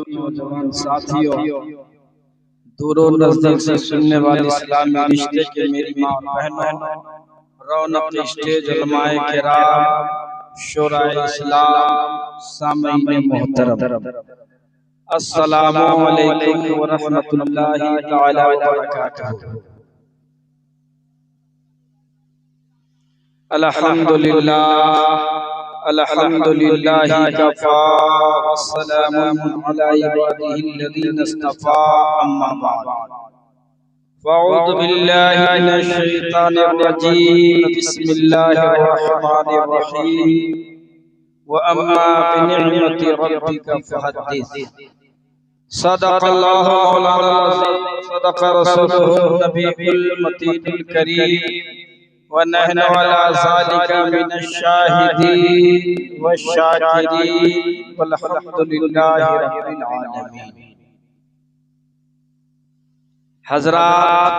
नौजवान साथियों, दूरों नजदीक से सुनने वाले इस्लामी रिश्ते के मेरी माँ बहनों, रौनक स्टेज उलमाए किराम, शुराए इस्लाम, सामीन मोहतरम, अस्सलामु अलैकुम व रहमतुल्लाहि तआला व बरकातहू। अल्हम्दुलिल्लाह अल्हम्दुलिल्लाहि कफ़ा वस्सलामुन अला इबादिहिल्लज़ीना इस्तफ़ा, अम्मा बाद। फ़अऊज़ु बिल्लाहि मिनश शैतानिर रजीम, बिस्मिल्लाहिर रहमानिर रहीम। व अम्मा बिनिअमति रब्बिका फ़हद्दिस। सदक़ल्लाहु मौलाना अज़ीम, सदक़ रसूलुहुन नबियुल मतीनुल करीम, व नहनु अला ज़ालिका मिनश शाहिदीन व शाकिरीन वल्हम्दुलिल्लाहि रब्बिल आलमीन। हज़रात,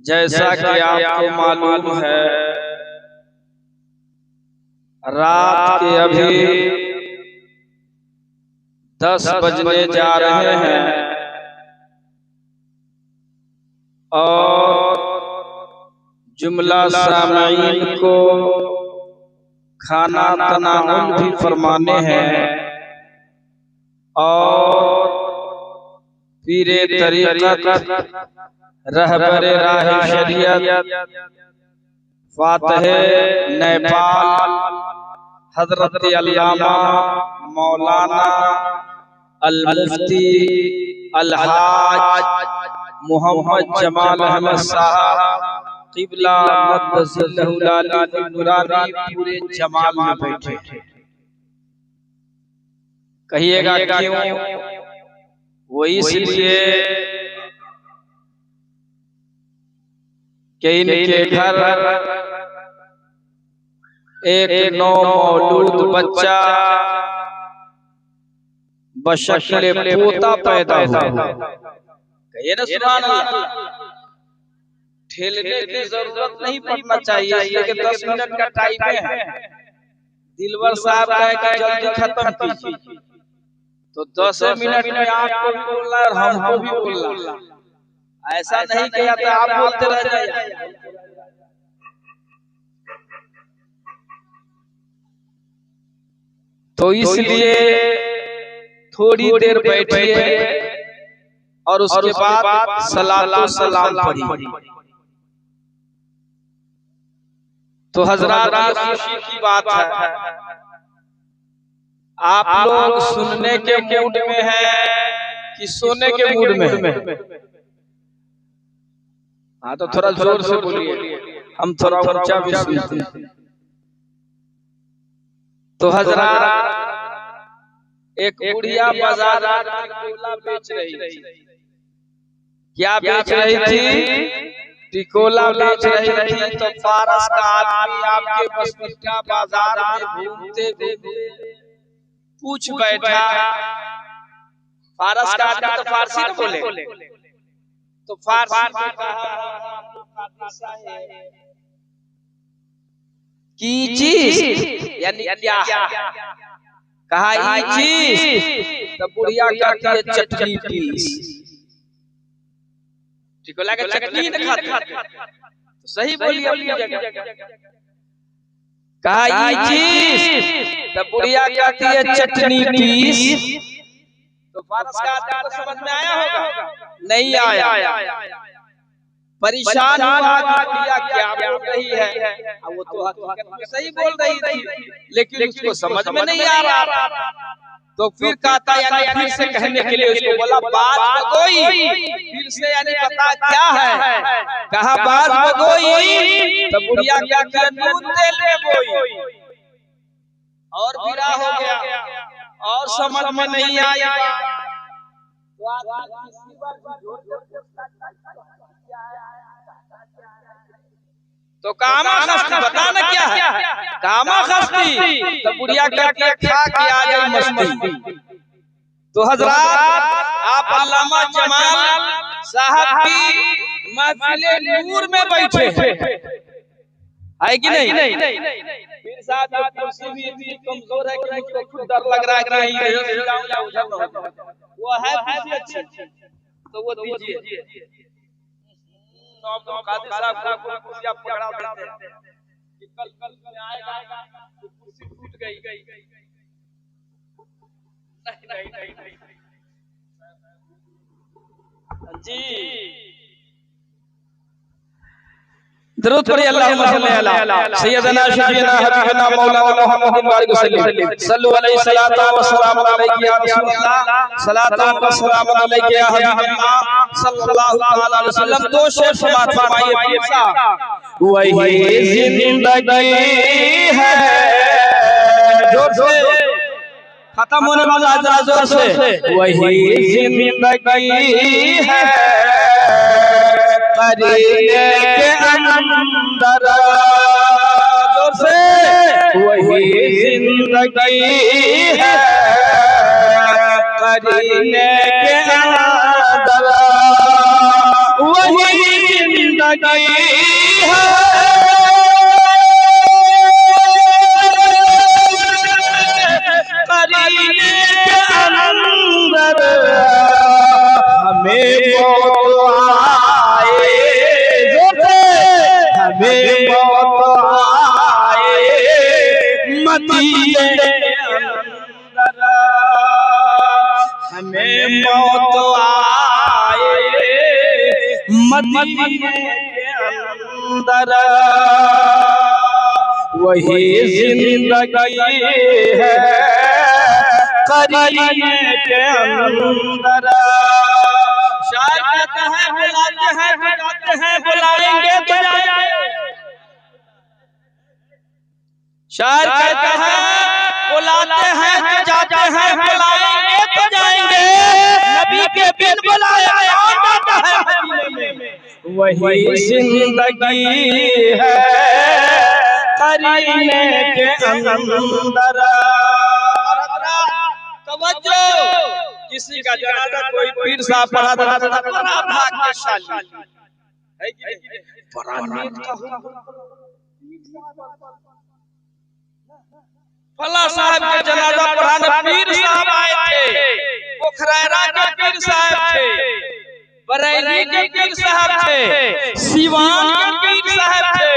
जैसा कि आपको मालूम है, रात के अभी 10 बजने जा रहे हैं और जुमला सामीन को खाना तनाउल भी फरमाने हैं और पीरे तरीक़त, रहबरे राह शरीयत, फातिहे नेपाल हज़रत अल्लामा मौलाना अल मुफ्ती अलहाज मोहम्मद जमाल अहमद साहब क़िबला मद्दसिल्लहु लाली नूरानी पूरे जमाल में बैठे। कहिएगा क्यों? वो इसलिए कि इनके घर एक नौ मौलूद बच्चा बशक्ल पोता पैदा हुआ। कहिए ना सुभान अल्लाह। ठेलने की जरूरत नहीं पड़ना चाहिए, इसलिए कि 10 मिनट का टाइम है। दिलवर साहब कहे कि जल्दी खत्म कीजिए, तो 10 मिनट में आपको भी बोलना है और हमको भी बोलना। ऐसा नहीं किया तो आप बोलते रह जाइए। तो इसलिए थोड़ी देर बैठिए और उसके बाद सलातो सलाम पढ़िए। तो हज़रात, खुशी की बात है, आप लोग सुनने के मूड में हैं कि सोने के मूड में? हाँ, तो थोड़ा जोर से बोलिए, हम थोड़ा ऊंचा भी सुनते हैं। तो हज़रात, एक बुढ़िया बाजार में टिकोला बेच रही थी। क्या बेच रही थी? टिकोला बेच रही थी। तो फारस का आदमी आपके बसबिट्टा बाजार में घूमते घूमते पूछ बैठा। फारस का आदमी तो फारसी न बोले, तो फारसी में की चीज यानी क्या कहा, ई चीज। तो बुढ़िया कहती है चटनी पीस। टिकोला का चटनी न खाते, तो सही बोली अपनी जगह। कहा ई चीज, तो बुढ़िया कहती है चटनी पीस। तो फारस का आदमी को समझ में आया होगा? नहीं आया। परेशान हुआ कि बुढ़िया क्या बोल रही है। वो तो हकीकत में सही बोल रही थी, लेकिन उसको समझ में नहीं आ रहा था। तो फिर कहता, यानी फिर से कहने के लिए उसको बोला, बाज बगोई। फिर से यानी बता क्या है? कहा बाज बगोई। तो बुढ़िया क्या किया? दूध दे ले बोई। और बिरा हो गया और समझ में नहीं आया। तो कामा खस्ती, बताना क्या है? कामा खस्ती। तो बुढ़िया क्या किया? खा के आ गई मस्ती। तो हज़रात, आप अल्लामा जमाल साहब की महफिल नूर में बैठे हैं। है कि नहीं? पीर साहब की कुर्सी भी इतनी कमजोर है कि मुझको खुद डर लग रहा है कि नहीं वो है कुर्सी अच्छी तो वो दीजिए। कादिर साहब को कुर्सी आप पकड़ा देते हैं कि कल में आएगा तो कुर्सी टूट गई। नहीं जी दरूद पढ़िए अल्लाहुम्मा सल्ली अला सय्यदना शफीना हबीबना मौलाना मुहम्मद बारिक वसल्लम सल्लु अलैहि सलातु व सलाम अलैहि या रसूलल्लाह सलातु व सलाम अलैहि या हबीबल्लाह सल्लल्लाहु तआला अलैहि वसल्लम। दो शेर समाअत फरमाइए पीर साहब। वही जिंदगी है जोर से खत्म होने वाला जोर से वही जिंदगी है करीने के अंदर जोर से वही जिंदगी है करीने के अंदर वही जिंदगी है करीने के अंदर हमें मदीने हमें मौत आए मदीने के अंदर वही जिंदगी है करीने के अंदर। शायर कहता है बुलाते हैं बुलाते हैं बुलाएंगे तो जाएंगे। शायर कहता है बुलाते हैं तो जाते हैं बुलाएंगे तो जाएंगे नबी के बिन बुलाया कौन जाता है मदीने में। वही जिंदगी है करीने के अंदर। तवज्जो किसी का जनाजा कोई पीर साहब पढ़ा देता था बड़ा भाग्यशाली है कि बड़ा नेक का फला साहब के जनाजा पढ़ाने पीर साहब आए थे। पोखरारा के पीर साहब थे, बरेली के पीर साहब थे, सिवान के पीर साहब थे।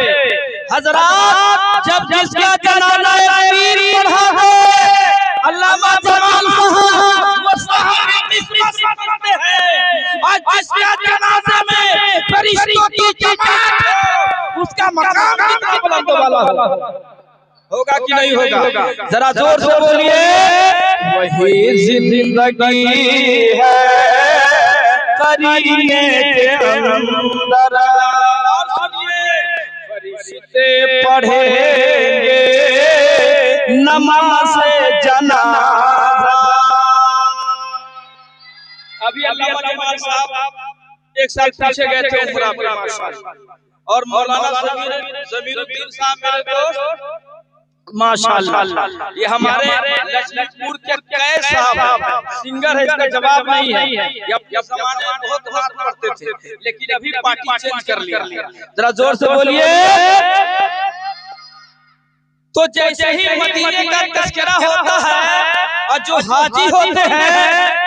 हजरात जब जिसका जनाजा पीर पढ़ा है अल्लामा जमाल साहब वो साहब किस्मत करते हैं और जिसका जनाजा में फरिश्तों की जमात है उसका मकाम कितना बुलंद वाला होगा कि नहीं होगा? जरा जोर से बोलिए। वही जिंदगी है करीने के अंदर। और सुनिए फरिश्ते पढ़ेंगे नमाज जनाजा। अभी अल्लामा जमाल साहब एक साल पीछे गए थे उमरा पर माशाअल्लाह और मौलाना जमीरुद्दीन साहब मेरे दोस्त माशाअल्लाह ये हमारे लक्ष्मीपुर के कैस साहब सिंगर है इसका जवाब नहीं है। ये जमाने में बहुत हाथ पढ़ते थे लेकिन अभी पार्टी चेंज कर लिया। जरा जोर से बोलिए। तो जैसे ही मदीने का तज़किरा होता है और जो हाजी होते हैं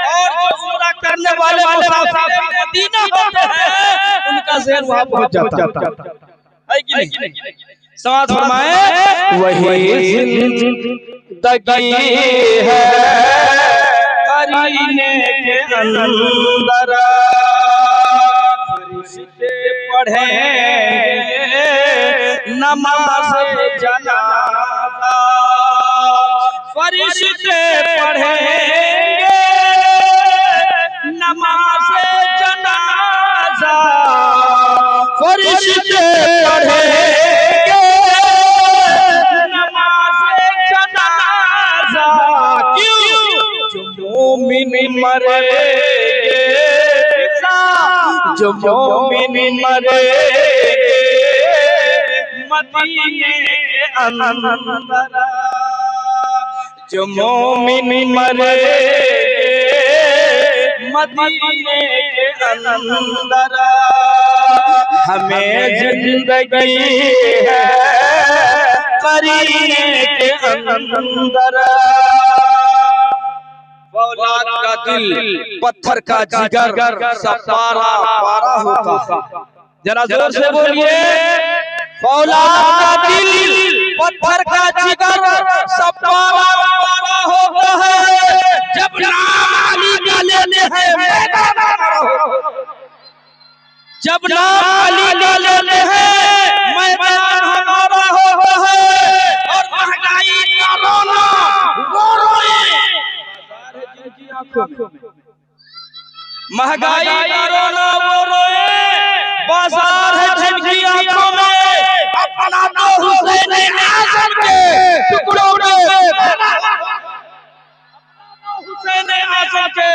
और जो उम्रा करने वाले मुसाफिर मदीना होते हैं उनका ज़हन वहां पहुंच जाता है कि नहीं? समाज फरमाए वही जिंदगी है करीने के अंदर। फरिश्ते पढ़ेंगे नमाज जनाजा। फरिश्ते पढ़ेंगे नमाज जनाजा। फरिश्ते पढ़ेंगे मोमिन मरेंगे जो मोमिन मरेंगे मदीने के अंदर। जो मोमिन मरेंगे मदीने के अंदर। हमें जिंदगी है करीने के अंदर। औलाद का दिल पत्थर का जिगर सब पारा पारा होता। जरा जोर से बोलिए। औलाद का दिल पत्थर का जिगर सब पारा पारा होता है। जब नाम अली का लेते हैं मैदान हमारा होता है। जब नाम अली का लेते हैं मैदान हमारा होता है। और महंगाई का रोना वो रोए महंगाई का रोना वो रोए। बाजार है जिनकी आंखों में अपना तो हुसैन आजम के टुकड़ों में हुसैन आजम के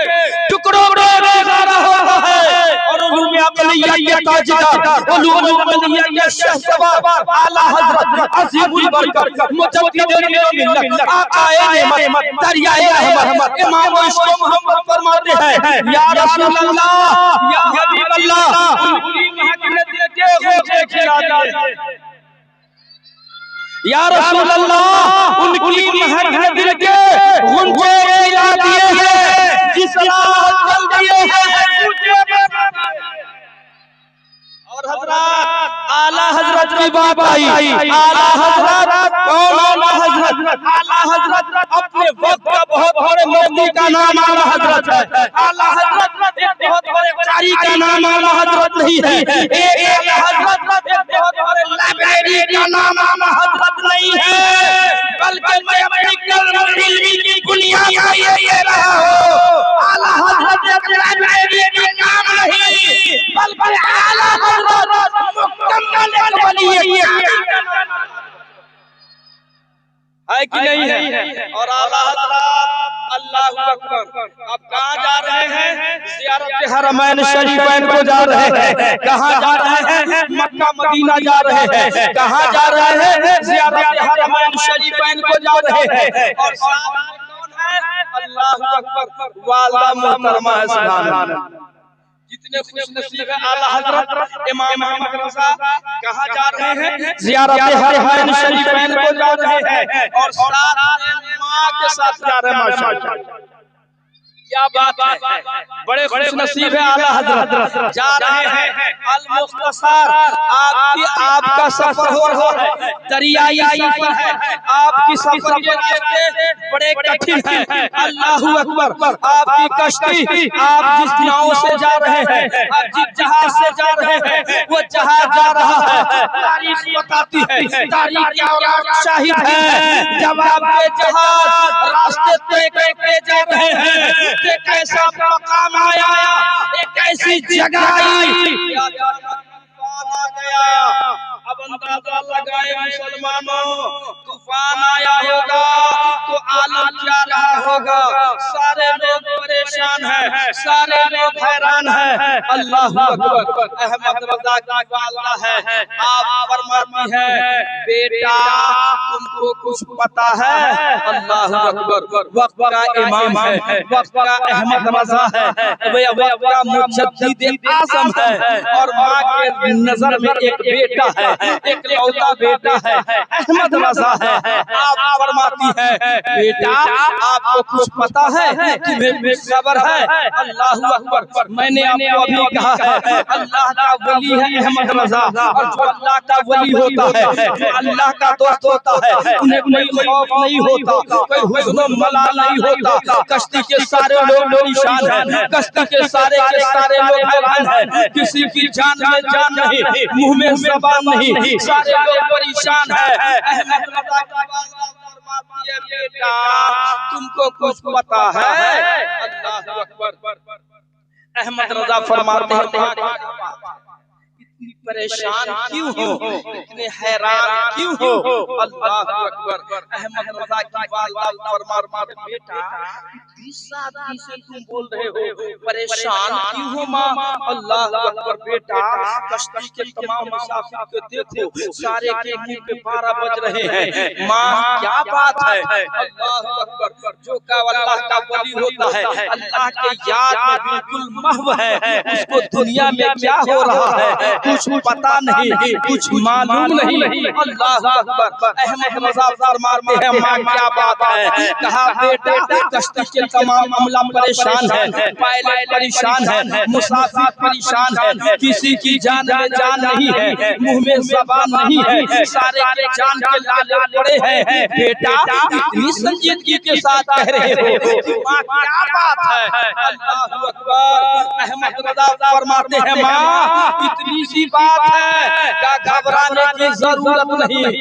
टुकड़ों में गुजारा होता है। और उलूमिया बलिया के ताजदार उलूमिया बलिया के शहसवार आला हजरत अजीमुल बरकत मुजद्दिद मिल्लत आकाए नेमत दरियाए रहमत इमाम इश्क मोहम्मद फरमाते हैं या रसूल अल्लाह या हबीब अल्लाह उनकी महक के गुंजे खिला दिए। या रसूल अल्लाह उनकी महक दिल के गुंजे खिला दिए हैं। जिस राह चल दिए हैं और हजरत आला हजरत की बात आई। आला हजरत कौन? आला हजरत आला हजरत अपने वक्त का बहुत बड़े मुफ्ती का नाम आला हजरत है। आला हजरत एक बहुत बड़े कारी का नाम आला हजरत नहीं है। एक आला हजरत एक बहुत बड़े लाइब्रेरी का नाम आला हजरत नहीं है। बल्कि मैं अपनी कलम इल्मी की बुनियाद पर ये रहा हूँ। आला हजरत एक लाइब्रेरी का नाम नहीं बल्कि आला हजरत मुकम्मल एक वली है कि नहीं है। और आला हजरत अल्लाहु अकबर। अब कहाँ जा रहे हैं? ज़ियारत हरमैन शरीफैन को जा रहे हैं। कहाँ जा रहे हैं? मक्का मदीना जा रहे हैं। कहाँ जा रहे हैं? ज़ियारत हरमैन शरीफैन को जा रहे हैं। और साथ में कौन है? अल्लाहु अकबर वालिदा मोहतरमा है। सुभान अल्लाह। जितने खुश नसीब है आला हजरत इमाम अहमद रज़ा कहाँ जा रहे हैं? ज़ियारत हरमैन शरीफैन को जा रहे हैं। और साथ में माँ के साथ जा रहे हैं। माशाअल्लाह क्या बात है। बड़े खुश नसीब है आला हजरत जा रहे हैं। अल मुख्तसर आपका सफर हो रहा है। दरियाई सफर है। आपकी सफर के रास्ते बड़े कठिन हैं। अल्लाहु अकबर। आपकी कश्ती आप जिस नाव से जा रहे हैं आप जिस जहाज से जा रहे हैं वो जहाज जा रहा है। तारीख बताती है तारीख क्या और शाहिद है। जब आपके जहाज रास्ते तय करके जा रहे हैं एक ऐसा मकाम आया एक ऐसी जगह आई तूफान आ गया। अब अंदाजा लगाए मुसलमानों तूफान आया होगा तो आलम क्या रहा होगा। सारे लोग परेशान हैं। सारे लोग हैरान हैं। अल्लाहु अकबर। अहमद रज़ा की वालिदा है। आप फरमाती हैं बेटा तुमको कुछ पता है? अल्लाहु अकबर। वक्त का इमाम है। वक्त का अहमद रज़ा है। वे वक्त का मुजद्दिद आज़म है। और माँ के नजर में एक बेटा है एक लौता बेटा है अहमद रज़ा है। आप फरमाती हैं बेटा आपको कुछ पता है कि मैं खबर है? अल्लाहु अकबर। मैंने आपको अभी कहा है अल्लाह का वली है अहमद रज़ा। और जो अल्लाह का वली होता है जो अल्लाह का दोस्त होता है उन्हें कोई खौफ नहीं होता कोई हुज़्न मलाल नहीं होता। कश्ती के सारे लोग परेशान हैं। कश्ती के सारे लोग हैरान हैं। किसी की जान में जान नहीं मुंह में ज़बान नहीं सारे लोग परेशान हैं। अहमद रज़ा की वालिदा फरमाती है बेटा तुमको कुछ पता है? अल्लाहु अकबर। अहमद रज़ा फरमाते हैं इतनी परेशान क्यों हो इतने हैरान क्यों हो? अल्लाहु अकबर। अहमद रज़ा की वालिदा फरमाते बेटा इतनी सादगी से तुम बोल रहे हो परेशान क्यों हो माँ? अल्लाहु अकबर। बेटा कश्ती के तमाम मुसाफिर को देखो सारे के मुंह पे 12 बज रहे हैं। माँ क्या बात है? अल्लाहु अकबर। जो का अल्लाह का वली होता है अल्लाह के याद में बिल्कुल महव है उसको दुनिया में क्या हो रहा है कुछ पता नहीं, कुछ मालूम नहीं। अल्लाह अकबर। अहमद रजा फरमाते हैं माँ क्या बात है, कहा बेटा कश्ती के तमाम अमला परेशान है, पायलट परेशान है, मुसाफिर परेशान है, किसी की जान में जान नहीं है, मुंह में ज़बान नहीं है, सारे के जान के लाले पड़े हैं। बेटा इतनी संजीदगी के साथ कह रहे हो, माँ क्या बात है। अल्लाह अकबर। अहमद रजा फरमाते हैं माँ इतनी सी बात है क्या घबराने की जरूरत नहीं।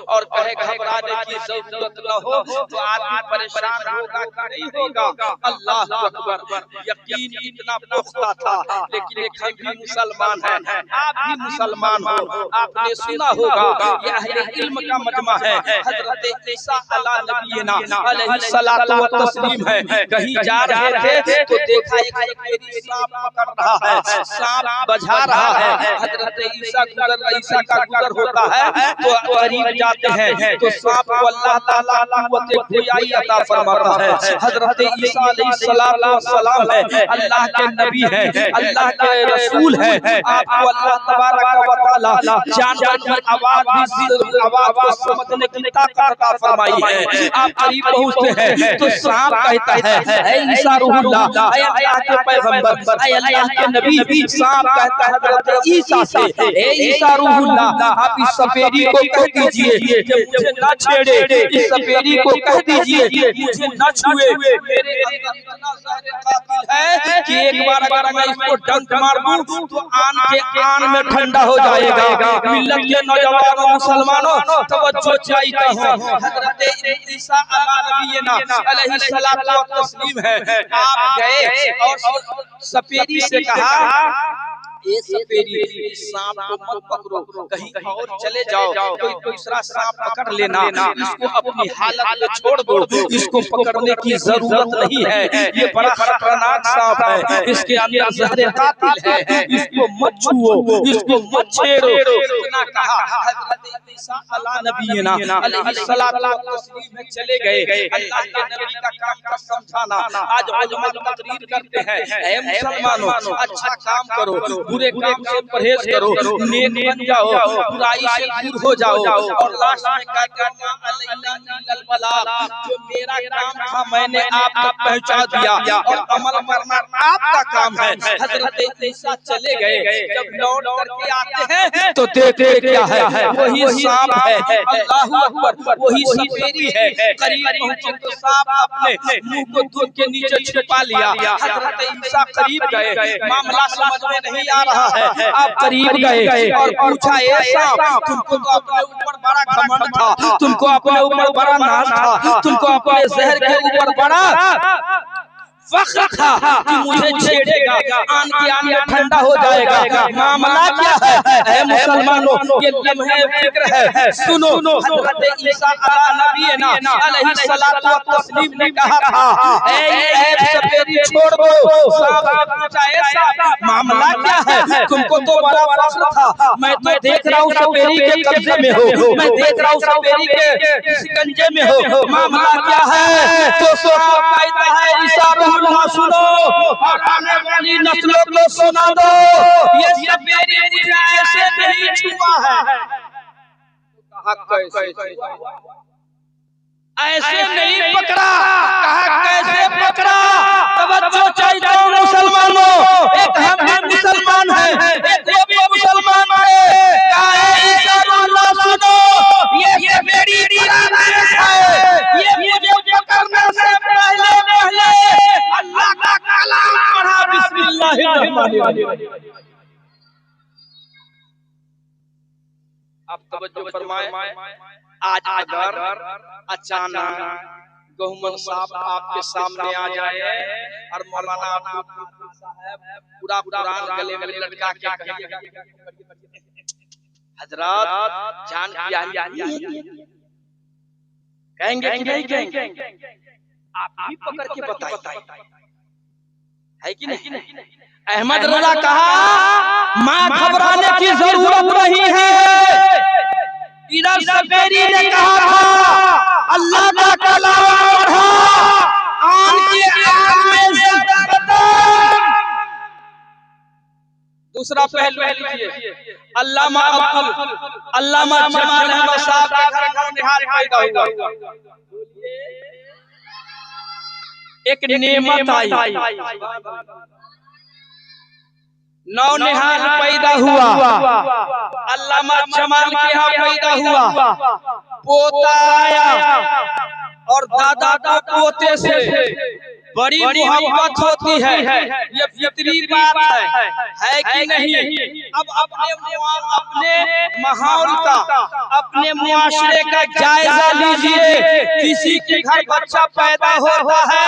और कहे घबराने की जरूरत न हो तो आदमी परेशान होगा कि नहीं होगा। अल्लाह अकबर। यकीन इतना पुख्ता था, लेकिन एक हम भी मुसलमान हैं, आप भी मुसलमान हो। आपने सुना होगा ये अहले इल्म का मजमा है, हजरत ईसा अला नबीना अलैहिस्सलातु व तस्लीम है। कहीं जा रहे थे तो देखा एक सफेदी सांप पकड़ रहा है, सांप बजा रहा है। हजरत ईसा का गुजर होता है तो करीब जाते हैं तो सांप को अल्लाह ताला कुव्वत गोयाई अता फरमाता है। हजरत ईसा अलैहिस्सलाम है, अल्लाह के नबी है, अल्लाह के रसूल है। आपको अल्लाह तबारक व तआला जानवर की आवाज को समझने की ताकत अता फरमाई है। आप करीब पहुंचते हैं तो सांप कहता है ऐ ईसा रूहुल्लाह, ऐ अल्लाह के पैगंबर, ऐ अल्लाह के नबी। सांप कहता है हजरत ईसा से ऐ ईसा रूहुल्लाह, आप इस सफेदी को कह दीजिए कि मुझे न छेड़े, इस सफेदी को कह दीजिए मुझे न छुए। मेरे अंदर इतना ज़हर कातिल है कि एक बार अगर मैं इसको डंक मार दूं तो आन के आन में ठंडा हो जाएगा। मिल्लत के नौजवानों मुसलमानों तवज्जो चाहिए हूं, हजरत ईसा अला नबीना अलैहिस्सलातु व तस्लीम है। आप गए और सफेदी से कहा ये सफेदी सांप को मत पकड़ो, कहीं और चले जाओ, कोई दूसरा सांप पकड़ लेना, इसको अपनी हालत में छोड़ दो, इसको पकड़ने की जरूरत नहीं है। ये बड़ा खतरनाक सांप है, इसके अंदर ज़हर कातिल है, इसको मत छुओ, इसको मत छेड़ो। इतना कहा हजरत ईसा अला नबीना अलैहिस्सलातु व तस्लीम में चले गए। अल्लाह के नबी का काम का समझाना। आज उलमा तकरीर करते हैं ऐ मुसलमानों अच्छा काम करो, बुरे काम से परहेज करो, नेक बन जाओ, बुराई से दूर हो जाओ। और लास्ट में कहते हैं जो मेरा काम था मैंने आप तक पहुंचा दिया और अमल करना आपका काम है। हजरत ईसा चले गए, जब लौट करके आते हैं तो देखते क्या है, वही सांप है। अल्लाहू अकबर। वही सफेदी है। करीब पहुंचे तो सांप अपने मुंह को धूप के नीचे छिपा लिया। हजरत ईसा करीब गए, मामला समझ में नहीं आ रहा है। आप करीब गए और पूछा ए सांप, तुमको तो अपने ऊपर बड़ा घमंड था, तुमको अपने ऊपर बड़ा नाज था, तुमको अपने जहर के ऊपर बड़ा फख्र था कि मुझे छेड़ेगा, आन के आन में ठंडा हो जाएगा। मामला क्या है ऐ मुसलमानों, ये लम्हे फिक्र है, सुनो। हजरत ईसा अला नबीना अलैहिस्सलातु व तस्लीम ने कहा था ऐ सफेदी छोड़ दो। सांप ने पूछा ए सांप मामला क्या है, तुमको तो बड़ा फख्र था, मैं तो देख रहा हूँ सफेदी के कब्जे में हो, मैं देख रहा हूँ सफेदी के शिकंजे में हो, मामला क्या है। तो सांप कहता है ईसा सुनो और आने वाली नस्लों को सुना दो, ये सफेदी मुझे ऐसे नहीं छुआ है। ऐसे नहीं पकड़ा, कहा कैसे पकड़ा। तवज्जो चाहिए मुसलमानों, एक हम भी मुसलमान हैं, एक वो भी मुसलमान है। सुनो ये सफेदी है, ये मुझे पकड़ने से पहले अल्लाह का कलाम पढ़ा बिस्मिल्लाहिर्रहमानिर्रहीम। आप तवज्जो फरमाएं। आज अगर अचानक गहुमन साहब आपके सामने आ जाए और मौलाना आपको पूरा कुरान गले में लटका के हजरत जान कहेंगे कि नहीं कहेंगे? आप भी पकड़ के बताइए, है कि नहीं? अहमद रजा कहा मां घबराने की जरूरत नहीं है। इधर सफेदी ने कहा था अल्लाह का कलाम पढ़ा, कुरान की आग में ज्यादा बदनाम। दूसरा पहलू लीजिए, अल्लामा जमाल अहमद साहब के घर नौनिहाल पैदा हुआ। एक नेमत आई, नौनिहाल पैदा हुआ। अल्लामा जमाल के यहाँ पैदा हुआ, पोता आया और दादा को पोते से बड़ी मोहब्बत होती है, ये फितरी बात है कि नहीं? अब अपने माहौल का, अपने मुआशरे का जायजा लीजिए। किसी के घर बच्चा पैदा होता है,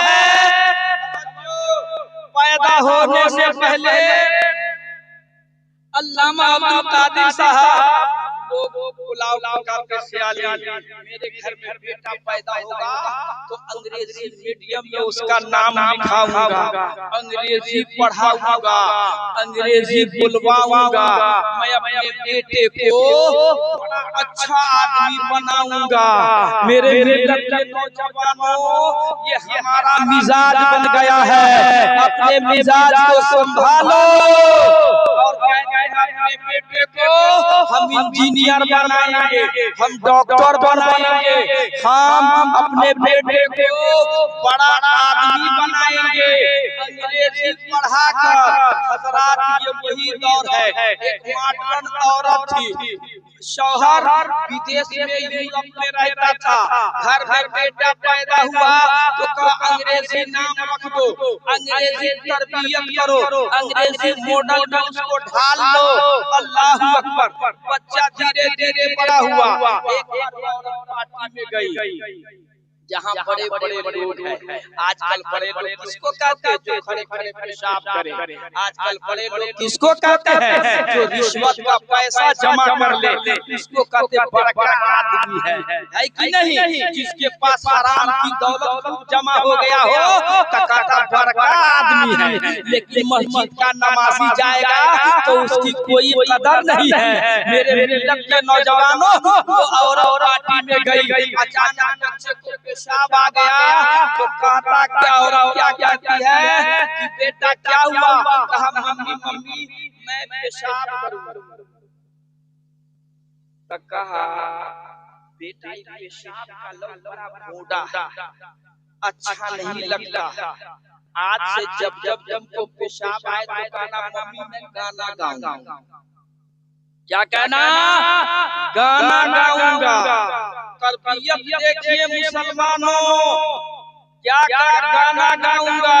पैदा होने से पहले अल्लामा अब्दुल कादिर साहब बुलाओ के सियाली, मेरे घर में बेटा पैदा होगा तो अंग्रेजी मीडियम में उसका नाम लिखाऊंगा, अंग्रेजी पढ़ाऊंगा, अंग्रेजी बुलवाऊंगा, मैं अपने बेटे को अच्छा आदमी बनाऊंगा। मेरे नौजवानों, ये हमारा मिजाज बन गया है, अपने मिजाज को संभालो। और अपने बेटे को हम इंजीनियर बनाएंगे, हम डॉक्टर बनाएंगे, हम अपने बेटे को बड़ा आदमी बनाएंगे, अंग्रेजी पढ़ाकर। हजरात, ये वही दौर है। एक मॉडर्न औरत थी, शौहर विदेश में यूरोप में रहता था, घर में बेटा पैदा हुआ तो कहा अंग्रेजी नाम रख दो, अंग्रेजी तरबियत करो, अंग्रेजी मॉडल में उसको ढाल लो। अल्लाहू अकबर। बच्चा धीरे धीरे बड़ा हुआ। एक बार पार्टी में गई जहाँ बड़े बड़े लोग हैं। आजकल बड़े लोग किसको कहते हैं? जो खड़े खड़े पेशाब करें। आजकल बड़े लोग किसको कहते हैं? जो रिश्वत का पैसा जमा कर ले, इसको कहते हैं बड़का आदमी है कि नहीं? जिसके पास हराम की दौलत जमा हो गया हो तो कहता बड़का आदमी है। लेकिन मस्जिद का नमाजी जाएगा तो उसकी कोई कदर नहीं है। मेरे मिल्लत के नौजवानों, वो औरत पार्टी में गई, अचानक बच्चे को पेशाब आ गया तो कहता क्या, और क्या कहती है कि बेटा क्या हुआ? कहा मम्मी मैं पेशाब करूं। तो कहा बेटा पेशाब का लौट बड़ा मोटा है, अच्छा नहीं लगता। आज से जब तुमको पेशाब आए तो कहना मम्मी मैं गाना गाऊंगा। क्या कहना? गाना गाऊंगा। तरबियत देखिए मुसलमानों, क्या गाना गाऊंगा?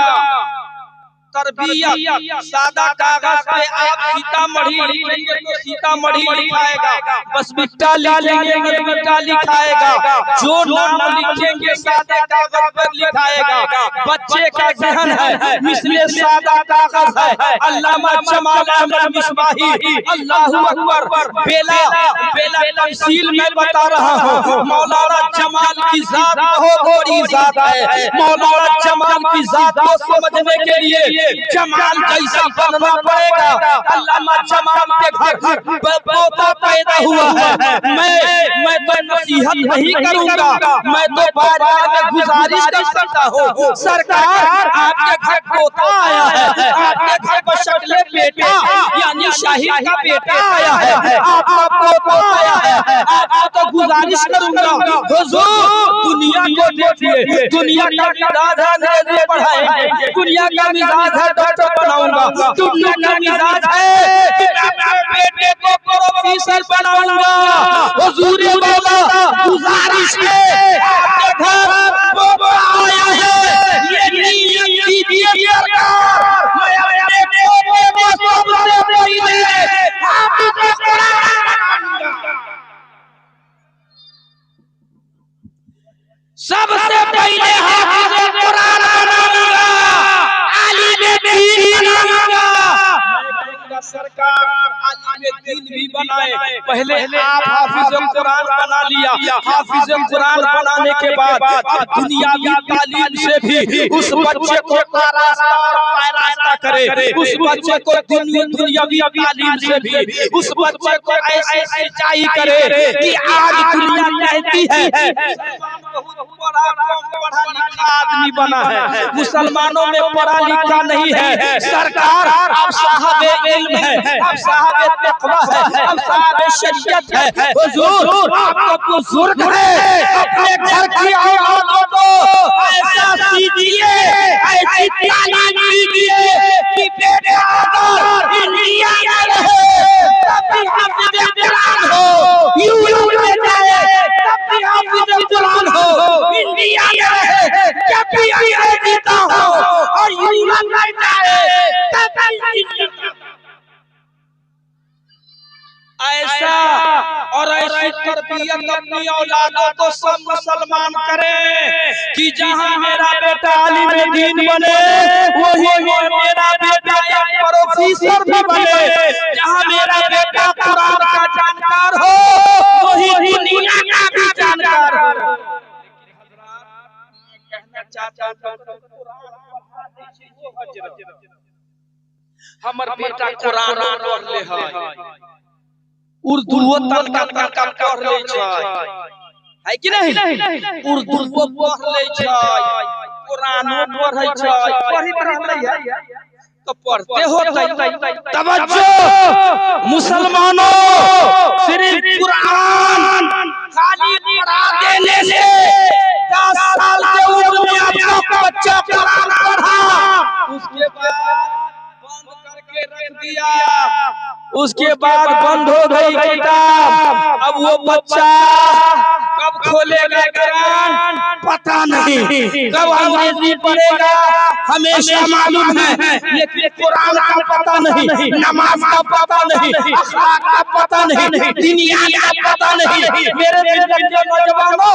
तरबियत। सादा कागज पे आप सीतामढ़ी लिखेंगे तो सीतामढ़ी लिखाएगा, बसबिट्टा लिखेंगे बसबिट्टा लिखाएगा, जो नाम लिखेंगे सादे कागज पर लिखाएगा। बच्चे का जहन है मिसले सादा कागज है। अल्लामा जमाल अहमद मिसबाही, अल्लाहू अकबर। बेला तफसील में बता रहा हूँ। मौलाना जमाल की जात बहुत बड़ी जात है। मौलाना जमाल की जात को समझने के लिए जमाल जैसा बनना पड़ेगा। अल्लामा जमाल के घर पोता पैदा हुआ है। मैं तो नसीहत नहीं करूंगा, मैं तो बाजार में गुजारिश कर सकता हूँ। सरकार, आपके घर पोता आया है, आपके घर बशक्ले बेटा यानी शाहिद का बेटा आया है, आपका पोता आया है, आपको तो गुजारिश करूंगा हुजूर दुनिया को देखिए। दुनिया का मिजाज है अंग्रेजी पढ़ाएंगे, दुनिया का मिजाज है डॉक्टर बनाऊंगा, दुनिया का मिजाज है कि मैं अपने बेटे को प्रोफेसर बनाऊंगा। हुजूर मौला गुजारिश है, आपके घर पोता आया है, ये नियत कीजिए सरकार। मैं अपने बेटे को सबसे पहले हाफिज़ कुरान बनाऊंगा, सबसे पहले हाफिज़ कुरान बनाऊंगा, आलिम दीन बनाऊंगा। सरकार आलिम दीन भी बनाए, पहले आप हाफिज़ कुरान बना लिया। हाफिज़ कुरान बनाने के बाद अब दुनियावी तालीम से भी उस बच्चे को आरास्ता और पैरास्ता करे, उस बच्चे को दुनियावी तालीम से भी उस बच्चे को ऐसे सिंचाई करे कि आज दुनिया कहती है बहुत बड़ा कम पढ़ा लिखा आदमी बना है, मुसलमानों में पढ़ा लिखा नहीं है। सरकार अब साहब इल्म है, अब साहब तक़वा है, अब साहब शरीयत है। हुजूर आप तो बुजुर्ग है, अपने घर की औलादों को ऐसा सीखिए, ऐसी तालीम दीजिए कि बेटा अगर इंडिया में रहे तब भी हाफिज़ कुरान हो, यूरोप में जाए तब भी हाफिज़ कुरान हो, इंडिया में रहे जब भी अंग्रेजी का हो, और यूरोप में जाए तब भी ऐसा और ऐसी तरबियत अपनी औलादों को सब मुसलमान करें कि जहां मेरा बेटा आलिम दीन बने वही मेरा बेटा एक प्रोफेसर भी बने, जहां मेरा बेटा कुरान का जानकार हो वही दुनिया का भी जानकार हो। कहना चाहता हूं हमर बेटा कुरान पढ़ ले है, उर्दू तनका पढ़ ले है कि नहीं, उर्दू पढ़ ले कुरानो पढ़ै छै, पढ़ित रहलै है तो पढ़ते होतै। तवज्जो मुसलमानों, सिर्फ कुरान खाली पढ़ा देने से 10 साल के उम्र में आपका बच्चा कुरान पढ़ा, उसके बाद बंद करके रख दिया, उसके बाद बंद हो गई किताब, अब वो बच्चा कब खोलेगा कुरान पता नहीं, कब अंग्रेजी पढ़ेगा हमेशा मालूम है, लेकिन कुरान का पता नहीं, नमाज का पता नहीं, अखलाक का पता नहीं, दुनिया का पता नहीं। मेरे नौजवानों,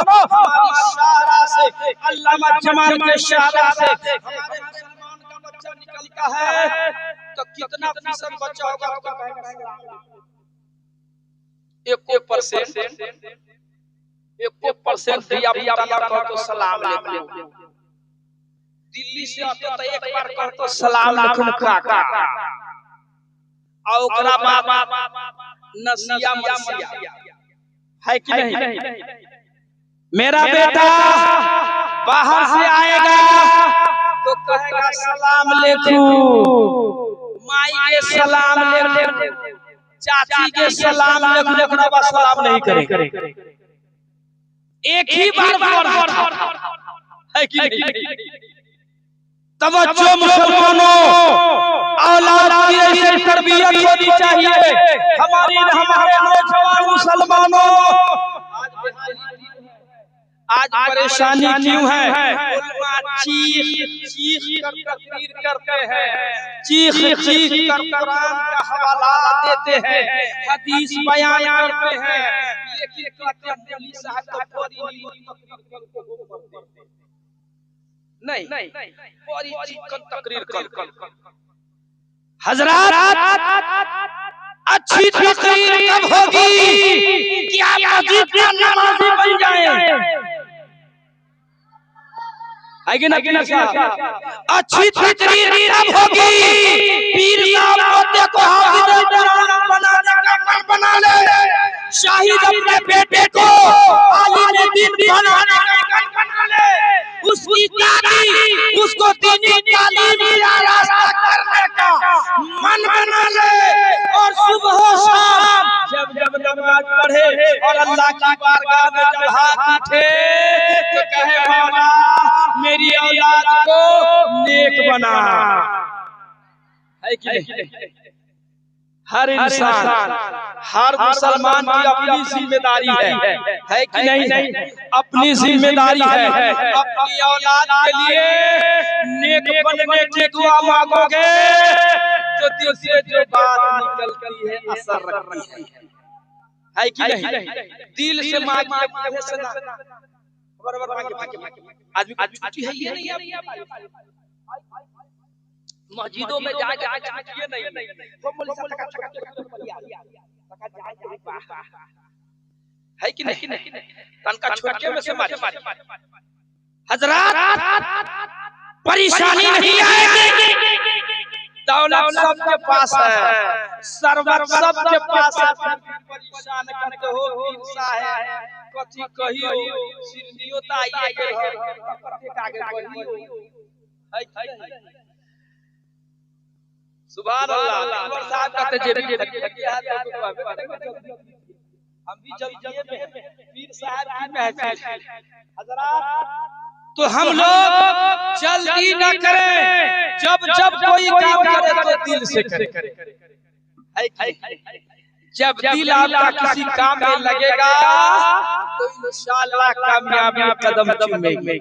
शारा से अल्लामा जमाल के शारा से बच्चा निकल का है तो कितना फीसद बच्चा होगा? 1% दिया कहो तो सलाम अलैकुम, दिल्ली से आते तो एक बार कहो तो सलाम अलैकुम काका, और ओकरा बाद नसिया मसिया है कि नहीं? मेरा बेटा बाहर से आएगा तो कहेगा सलाम अलैकुम, माई के सलाम अलैकुम, चाची के सलाम अलैकुम, ओकरा बाद सलाम नहीं करेगा। एक ही बार है कि नहीं? तवज्जो मुसलमानों, औलाद की ऐसी तरबियत होनी चाहिए। हमारे नौजवान मुसलमानों, आज परेशानी क्यों है? चीख कर तकरीर करते हैं, चीख कर कुरान का हवाला देते हैं, हदीस बयान करते हैं, लेकिन कहते हैं मौलवी साहब तो पूरी नहीं, पूरी चिकन तकरीर कर। हजरात, अच्छी तकरीर कब होगी कि आप मस्जिद में नमाजी बन जाएं? अच्छी तकरीर कब होगी? पीर साहब होते को हाफिज़ कुरान बनाने का मन बना ले, शाहिद अपने बेटे को आलिम दीन बनाने का मन बना ले, उसकी तालीम, उसको दीनी तालीम का रास्ता करने का मन बना ले, और सुबह शाम जब नमाज पढ़े और अल्लाह की बारगाह में जब हाथ उठे तो कहे मौला मेरी औलाद को नेक बना। है कि नहीं? हर इंसान, हर मुसलमान की अपनी जिम्मेदारी है कि नहीं? अपनी जिम्मेदारी है। अपनी औलाद के लिए नेक बनने की दुआ मांगोगे तो दिल से जो बात निकलती है असर रखती है कि नहीं? दिल से मांगिए, मुंह से ना। आज छुट्टी है ये नहीं, मस्जिदों में जाके छुट्टी नहीं, है कि नहीं? तनका छोटे में से मारी। हजरात, परेशानी नहीं आएगी, दौलत सबके पास है, सर्वत सबके पास है, परेशान करते हो। कथी कहियो सिरनियो त आइए गेल है कते आगे बढ़ियो है सुभान अल्लाह अकबर साहब कहते जे भी हम भी जब ये में पीर साहब की महफिल हजरात तो हम लोग जल्दी न करें जब जब कोई काम करे तो दिल से करें जब दिल आपका किसी काम में लगेगा तो इंशाअल्लाह कामयाबी कदम चूमेगी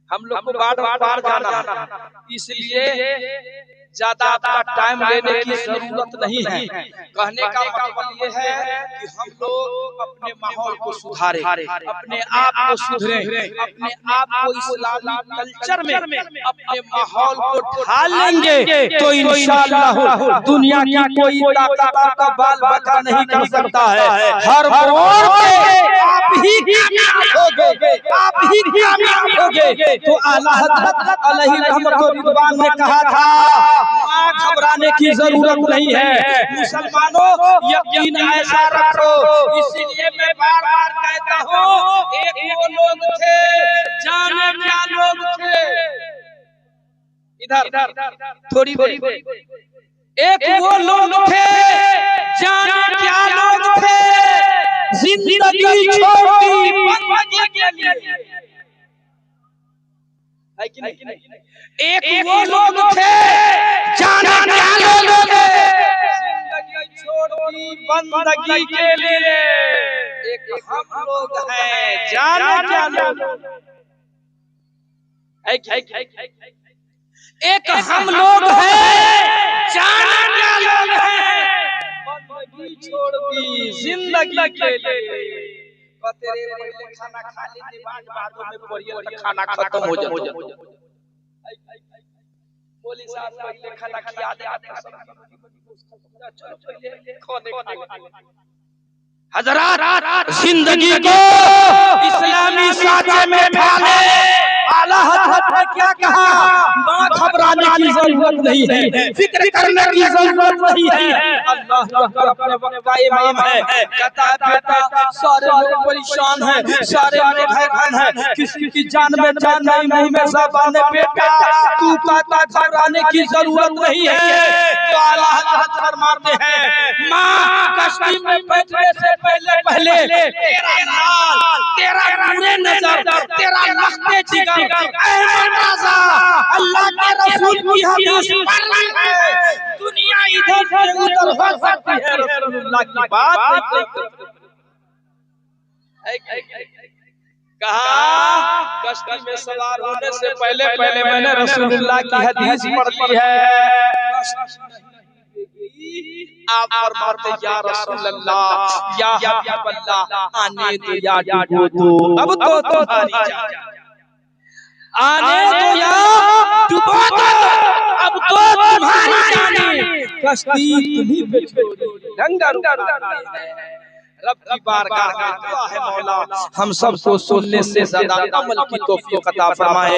हम लोग को बार बार जाना इसलिए ज्यादा आपका टाइम लेने की जरूरत नहीं है कहने का मतलब ये है कि हम लोग अपने माहौल को सुधारें अपने आप को सुधरें अपने आप को इस्लामी कल्चर में अपने माहौल को ढाल लेंगे तो इंशाअल्लाह दुनिया की कोई ताकत का बाल बचा नहीं कर सकता है हर मोड़ पे आप ही कामयाब होगे तो आला हज़रत अलैहि रहमत व रिदवान ने कहा था घबराने की जरूरत नहीं है मुसलमानों यकीन ऐसा रखो इसीलिए मैं बार बार कहता हूँ एक वो लोग थे जाने क्या लोग थे इधर थोड़ी एक वो लोग थे जाने क्या लोग थे जिंदगी छोड़ी बंदगी के लिए एक वो लोग थे जाने क्या लोग थे जिंदगी छोड़ी बंदगी के लिए एक हम लोग हैं जाने क्या लोग एक हम लोग हैं जाने क्या लोग हैं बंदगी छोड़ी जिंदगी के लिए तेरे पहले खाना खा लेने बाद में परियल का खाना खत्म हो जाता मौलवी साहब पहले खाना खिला दे चलो पहले खाने हज़रात जिंदगी को इस्लामी साँचे में ढाले आला हज़रत ने क्या कहा घबराने की जरूरत नहीं है फिक्र करने की जरूरत नहीं है अल्लाह अकबर अपने वक्त का इमाम है कहता है बेटा सारे लोग परेशान हैं सारे लोग हैरान हैं किसी की जान में जान नहीं मुंह में ज़बान है बेटा तू कहता घबराने की जरूरत नहीं है तो आला हज़रत फरमाते हैं मां कश्ती में बैठने से पहले तेरा नाल तेरा नूरे नजर तेरा लख्ते जिगर अल्लाह के रसूल की हदीस पर है दुनिया इधर से उधर हो सकती है रसूलुल्लाह की बात कहा कश्ती में सवार होने से पहले मैंने रसूलुल्लाह की हदीस पढ़ी है आप फरमाते या रसूल अल्लाह या हबीब अल्लाह आने दो या डूबो दो अब तो तुम्हारी जान आने दो या डूबो दो अब तो तुम्हारी जाने कश्ती तुम्हीं पे छोड़ी लंगर रब की बारगाह में दुआ है मौला हम सबको सुनने से ज्यादा अमल की तौफीक अता फरमाए।